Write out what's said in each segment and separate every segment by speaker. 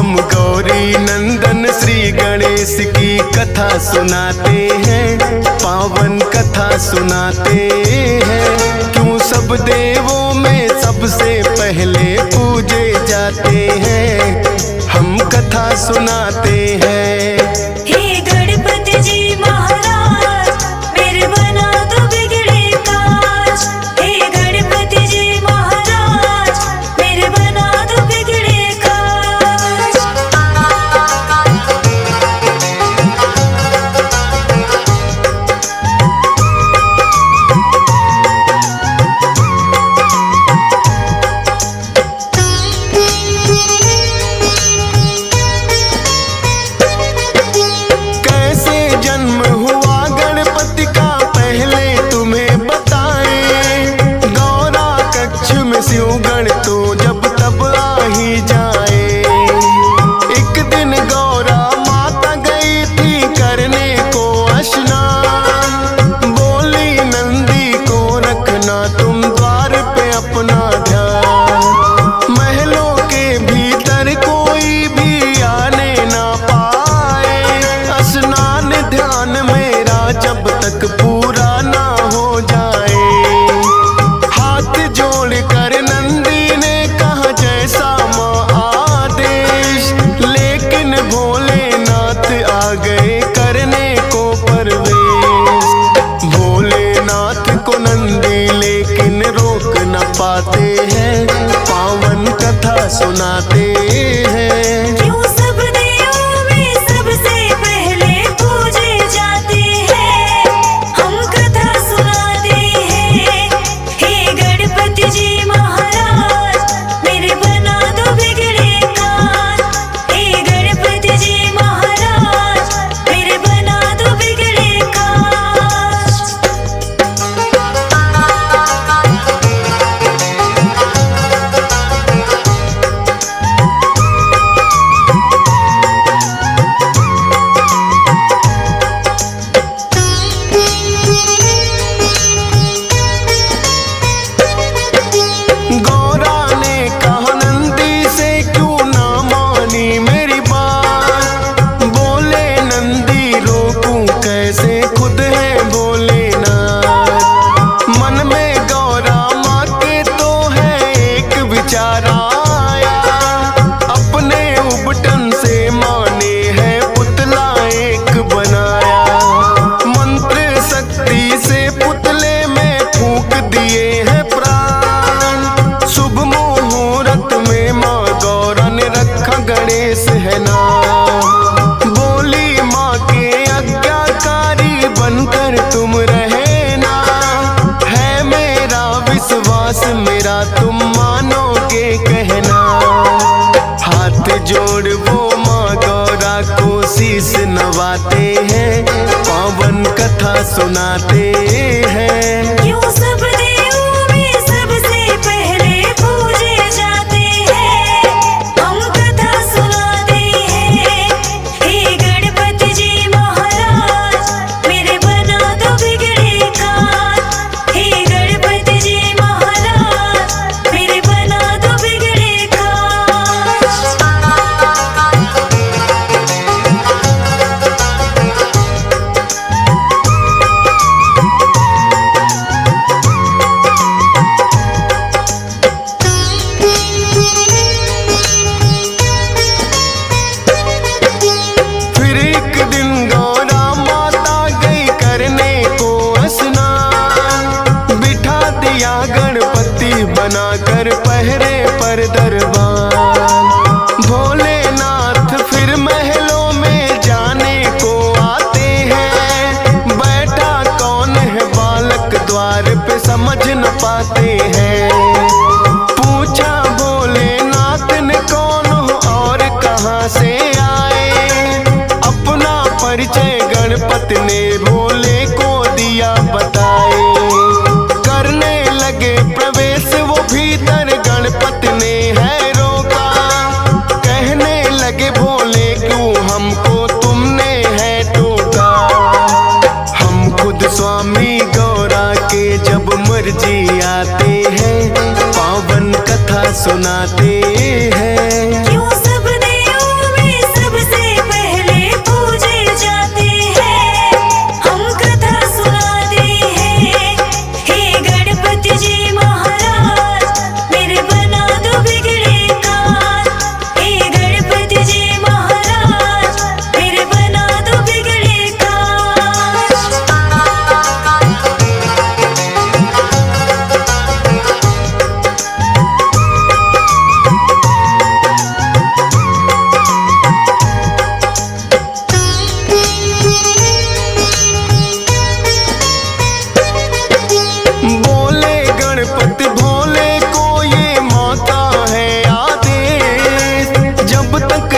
Speaker 1: हम गौरी नंदन श्री गणेश की कथा सुनाते हैं, पावन कथा सुनाते हैं। क्यों सब देवों में सबसे पहले पूजे जाते हैं, हम कथा सुनाते हैं।
Speaker 2: हे गणपति जी महाराज, मेरे बना दो बिगड़े काज। हे गणपति जी महाराज, मेरे बना दो बिगड़े काज।
Speaker 1: कैसे जन्म हुआ गणपति का पहले तुम्हें बताएं, गौरा कक्ष में शिव गण तो जब तब आ ही जाए। एक दिन गौरा माता गई थी करने को स्नान, बोली नंदी को रखना तुम द्वार पे अपना ध्यान। महलों के भीतर कोई भी आने ना पाए, स्नान ध्यान मेरा जब तक पूरा ना हो जाए। हाथ जोड़ कर नंदी ने कहा जैसा माँ आदेश, लेकिन भोलेनाथ आ गए करने को परवेश। भोलेनाथ को नंदी लेकिन रोक न पाते हैं, पावन कथा सुनाते हैं।
Speaker 2: क्यों सब देवों में सबसे पहले पूजे जाते हैं, हम कथा सुनाते हैं। हे गणपति जी महाराज, मेरे बना दो बिगड़े काज। हे गणपति जी महाराज, मेरे बना दो बिगड़े काज।
Speaker 1: गौरा ने कहा नंदी से क्यों ना मानी मेरी बात, बोले नंदी रोकूं कैसे खुद है भोलेनाथ। मन में गौरा माँ के तो है एक विचार आया, अपने उबटन से माने है पुतला एक बनाया। मंत्र शक्ति से पुतले में फूंक दिए हैं प्राण, शुभ मुहूर्त में माँ गौरा ने रखा गणेश है नाम। बोली माँ के आज्ञाकारी बनकर तुम रहना, है मेरा विश्वास मेरा तुम मानोगे कहना। हाथ जोड़ वो माँ गौरा को शीश नवाते हैं, पावन कथा सुनाते हैं।
Speaker 2: क्यों सब देवों में सबसे पहले पूजे जाते हैं, हम कथा सुनाते हैं। हे गणपति जी महाराज, मेरे बना दो बिगड़े काज। हे गणपति जी महाराज, मेरे बना दो बिगड़े काज।
Speaker 1: फिर एक दिन गौरा माता गई करने को स्नान, बिठा दिया गणपति बनाकर पहरे पर दरबार। भोलेनाथ फिर महलों में जाने को आते हैं, बैठा कौन है बालक द्वार पे समझ न पाते हैं। पूछा भोलेनाथ ने कौन हो और कहाँ से आए, अपना परिचय गणपति ने भोले को दिया बताए। करने लगे प्रवेश वो भीतर, गणपति ने है रोका, कहने लगे भोले क्यों हमको तुमने है टोका। हम खुद स्वामी गौरा के जब मर्जी आते हैं, पावन कथा सुनाते हैं।
Speaker 2: क्यों सब देवों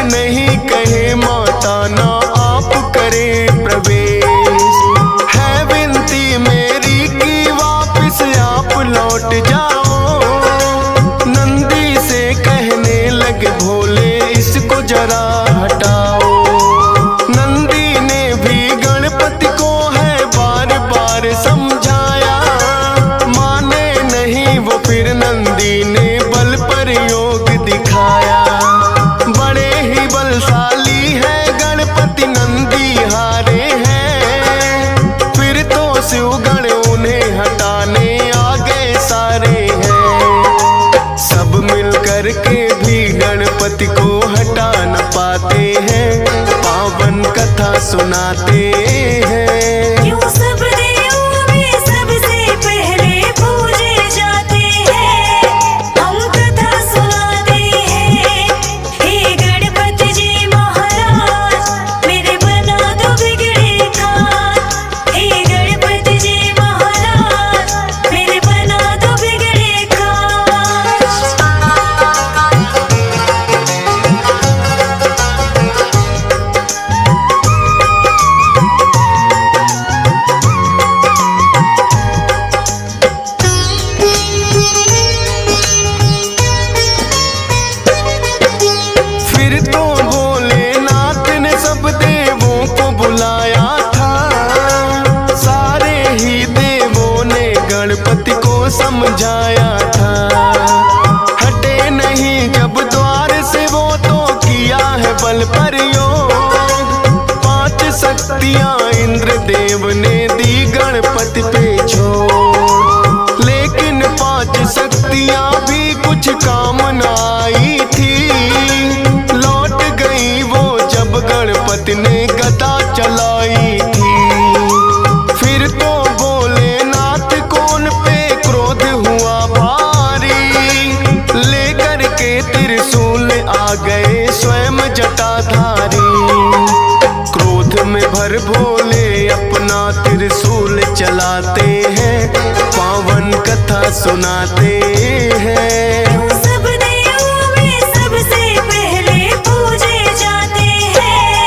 Speaker 1: नहीं कहे माता ना आप करें प्रवेश। है विनती मेरी कि वापस आप लौट जाओ। नंदी से कहने लगे भोले इसको जरा हटाओ। नंदी ने भी गणपति को है बार बार समझाया, माने नहीं वो फिर नंदी ने बल प्रयोग दिखाया। बड़े ही बलशाली है गणपति नंदी हारे हैं, फिर तो शिवगण उन्हें हटाने आ गए सारे हैं। सब मिल कर के भी गणपति को हटा न पाते हैं, पावन कथा सुनाते हैं।
Speaker 2: क्यों सब देवों में सबसे पहले पूजे जाते हैं, हम कथा सुनाते हैं। हे गणपति जी महाराज मेरे बना दो बिगड़े काज। हे गणपति जी महाराज मेरे बना दो बिगड़े काज।
Speaker 1: फिर तो भोलेनाथ ने सब देवों को बुलाया था। सारे ही देवों ने गणपति को समझाया था। हटे नहीं जब द्वार से वो तो किया है बल प्रयोग। 5 शक्तियां इंद्र देव ने दी गणपति पे छोड़, लेकिन 5 शक्तियां भी कुछ काम न आई थी। लौट गई वो जब गणपति ने गदा चलाई थी। फिर तो भोलेनाथ को उन पे क्रोध हुआ भारी, लेकर के त्रिशूल आ गए स्वयं जटाधारी। क्रोध में भर भोले अपना त्रिशूल चलाते हैं, पावन कथा सुनाते हैं।
Speaker 2: क्यों सब देवों में सबसे पहले पूजे जाते हैं,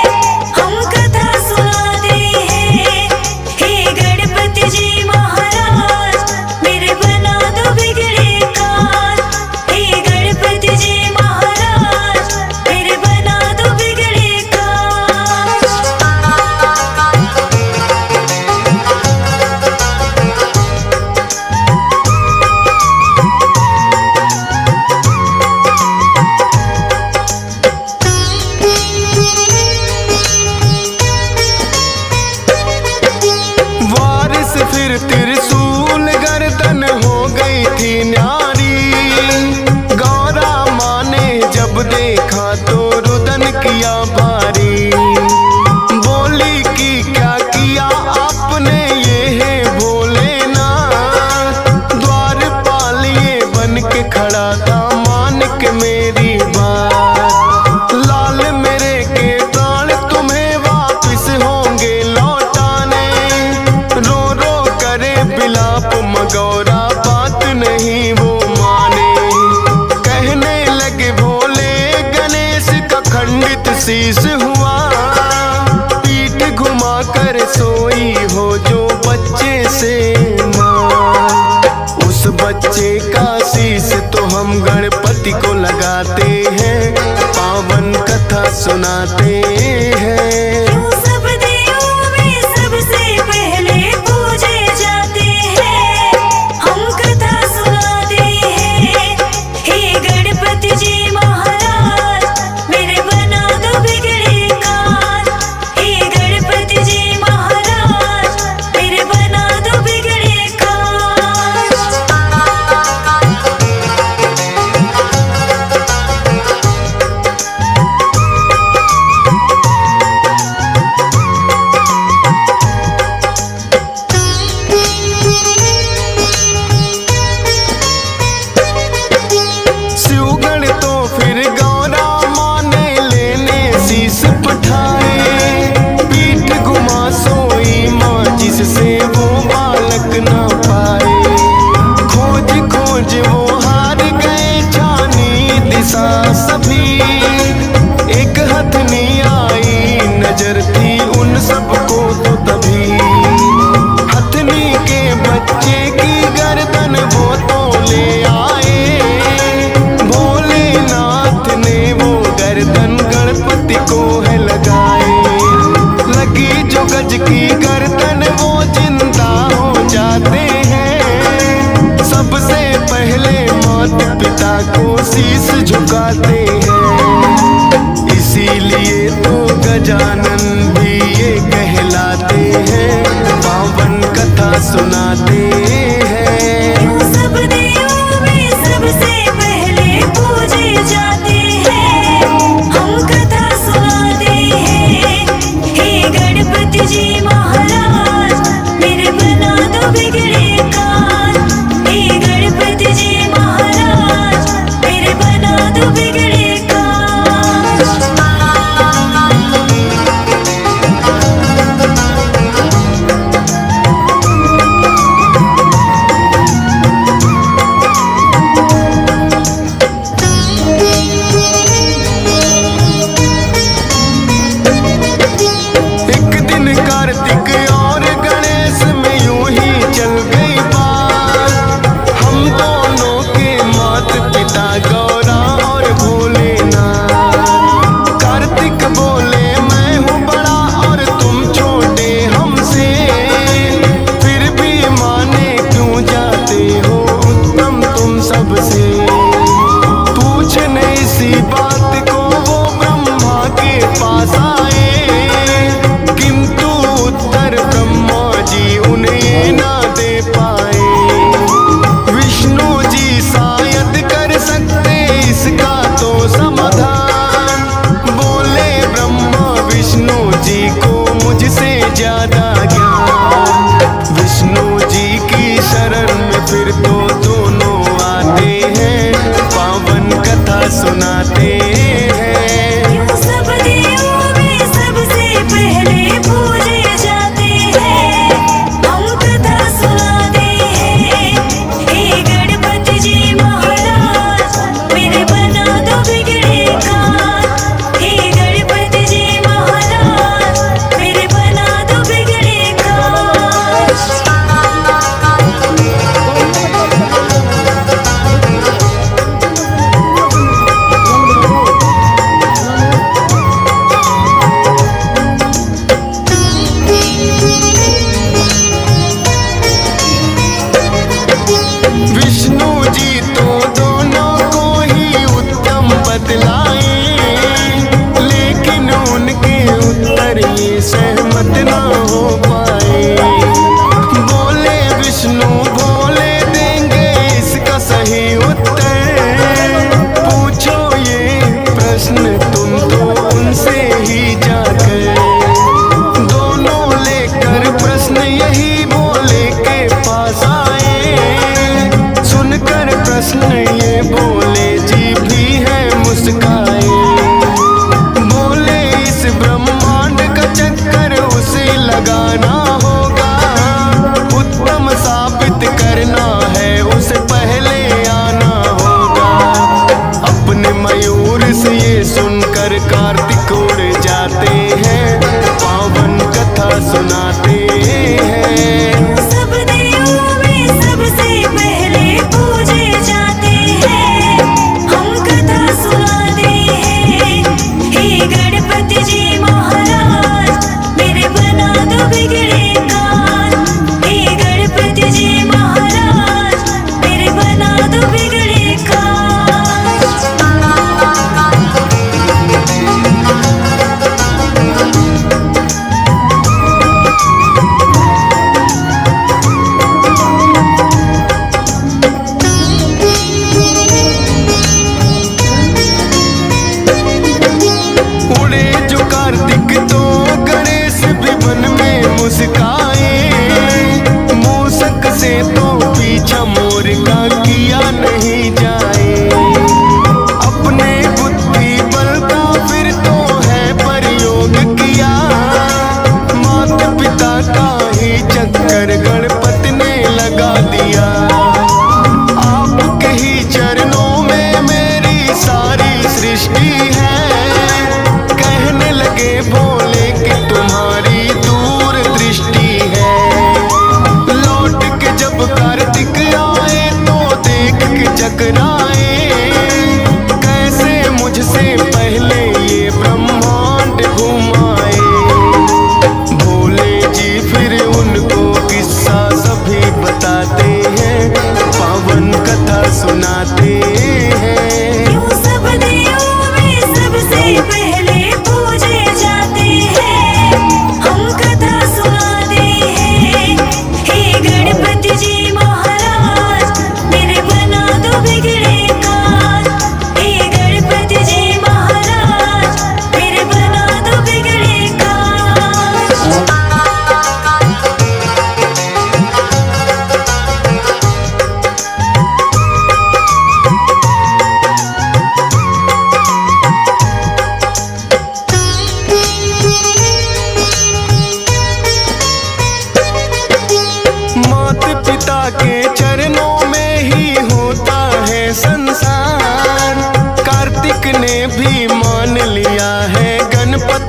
Speaker 2: हम कथा सुनाते हैं। हे गणपति जी महाराज मेरे बना दो बिगड़े काज। हे गणपति जी महाराज मेरे बना दो बिगड़े काज।
Speaker 1: वारिस फिर त्रिशूल गर्दन हो गई थी न्यारी। गौरा माँ ने जब देखा तो रुदन किया भारी। बोली कि क्या किया आपने ये है भोलेनाथ। द्वारपाल ये बन के खड़ा था मान के मेरी बात। लाल मेरे के प्राण तुम्हें वापिस होंगे लौटाने। रो रो करे बिलाप मगौरा बात नहीं वो माने। कहने लगे भोले गणेश का खंडित शीश हुआ। पीठ घुमा कर सोई हो जो बच्चे से मां। उस बच्चे का शीश तो हम गणपति को लगाते हैं, पावन कथा सुनाते हैं।
Speaker 2: क्यों सब देवों में सबसे पहले पूजे जाते हैं, हम कथा सुनाते हैं। हे गणपति जी महाराज मेरे बना दो बिगड़े काज। हे गणपति जी महाराज मेरे बना दो बिगड़े काज।
Speaker 1: पिता को शीश झुकाते हैं। इसीलिए तो गजानन भी ये कहलाते हैं, पावन कथा सुनाते हैं।
Speaker 2: क्यों सब देवों में सबसे पहले पूजे जाते हैं, हम कथा सुनाते हैं। हे गणपति जी महाराज मेरे बना दो बिगड़े काज। हे गणपति जी महाराज मेरे बना दो बिगड़े काज।
Speaker 1: एक दिन कार्तिक और गणेश में यूं ही चल गई बात। हम दोनों के माता पिता गौरा और भोलेनाथ। कार्तिक बोले मैं हूँ बड़ा और तुम छोटे हमसे, फिर भी माने क्यों जाते हो उत्तम तुम सबसे। पूछने इसी बात को वो ब्रह्मा के पास आए, किंतु उत्तर ब्रह्मा जी उन्हें ना दे पाए। विष्णु जी शायद कर सकते इसका तो समाधान। बोले ब्रह्मा विष्णु जी को मुझसे ज्यादा ज्ञान। विष्णु जी की शरण में फिर तो दोनों आते हैं, पावन कथा सुनाते हैं।
Speaker 2: क्यों सब देवों में सबसे पहले पूजे जाते हैं, हम कथा सुनाते हैं। हे गणपति जी महाराज मेरे बना दो बिगड़े काज। हे गणपति जी महाराज मेरे बना दो बिगड़े काज।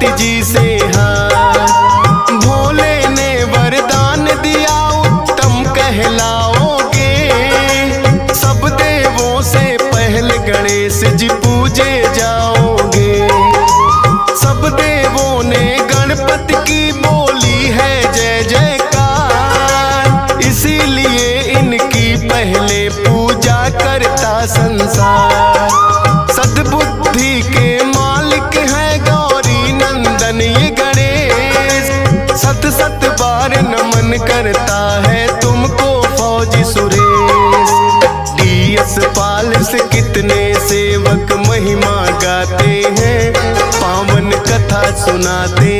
Speaker 1: गणपति जी से हार। भोले ने वरदान दिया उत्तम कहलाओगे, सब देवों से पहले गणेश जी पूजे जाओगे। सब देवों ने गणपति की बोली है जय जयकार, इसीलिए इनकी पहले पूजा करता संसार। सद्बुद्धि के मालिक है गौरी नंदन ये गणेश, सत सत बार नमन करता है तुमको फौजी सुरेश। टीएस पाल से कितने सेवक महिमा गाते हैं, पावन कथा सुनाते